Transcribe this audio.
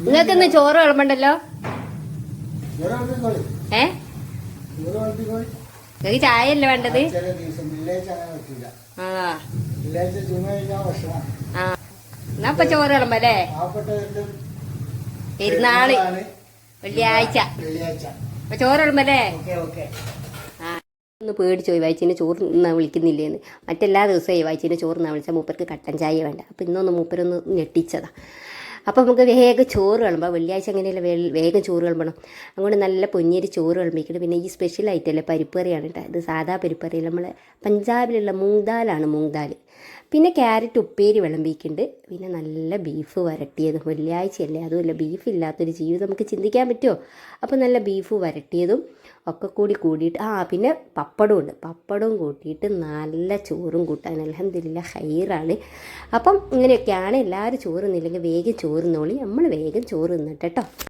നിങ്ങൾക്കിന്ന് ചോറ് വിളമ്പണ്ടല്ലോ. ഏ നിങ്ങൾക്ക് ചായ അല്ലേ വേണ്ടത്? ആ ആ എന്നാ ഇപ്പൊ ചോറ് വിളമ്പല്ലേ? പെരുന്നാള് വെള്ളിയാഴ്ച അപ്പൊ ചോറ് വിളമ്പല്ലേ? ആ ഒന്ന് പേടിച്ചു പോയി വായിച്ചിന് ചോറ് നിന്നാ വിളിക്കുന്നില്ലേന്ന്. മറ്റെല്ലാ ദിവസവും വായിച്ചിന് ചോറ് നിന്നാ വിളിച്ചാൽ മൂപ്പർക്ക് കട്ടൻ ചായ വേണ്ട. അപ്പം ഇന്നൊന്ന് മൂപ്പരൊന്ന് ഞെട്ടിച്ചതാ. അപ്പോൾ നമുക്ക് വേഗം ചോറ് വിളമ്പാം. വെള്ളിയാഴ്ച അങ്ങനെയല്ല, വേഗം ചോറ് വിളമ്പണം. അതുകൊണ്ട് നല്ല പൊന്നിയരി ചോറ് വിളമ്പിക്കണം. പിന്നെ ഈ സ്പെഷ്യൽ ഐറ്റമല്ലേ, പരിപ്പറിയാണ് കേട്ടോ. ഇത് സാധാ പരിപ്പറിയല്ല, നമ്മൾ പഞ്ചാബിലുള്ള മൂങ്ദാലാണ്, മൂങ്ദാൽ. പിന്നെ ക്യാരറ്റ് ഉപ്പേരി വിളമ്പിക്കുന്നുണ്ട്. പിന്നെ നല്ല ബീഫ് വരട്ടിയതും. വെള്ളിയാഴ്ചയല്ലേ, അതുമല്ല ബീഫ് ഇല്ലാത്തൊരു ജീവിതം നമുക്ക് ചിന്തിക്കാൻ പറ്റുമോ? അപ്പോൾ നല്ല ബീഫ് വരട്ടിയതും ഒക്കെ കൂടിയിട്ട് പിന്നെ പപ്പടവും ഉണ്ട്. പപ്പടവും കൂട്ടിയിട്ട് നല്ല ചോറും കൂട്ടാൻ അൽഹംദുലില്ലാഹ് ഹൈറാണ്. അപ്പം ഇങ്ങനെയൊക്കെയാണ്. എല്ലാവരും ചോറ് തിന്നില്ലെങ്കിൽ വേഗം ചോറ് തിന്നോളി. നമ്മൾ വേഗം ചോറ് തിന്നട്ടെ കേട്ടോ.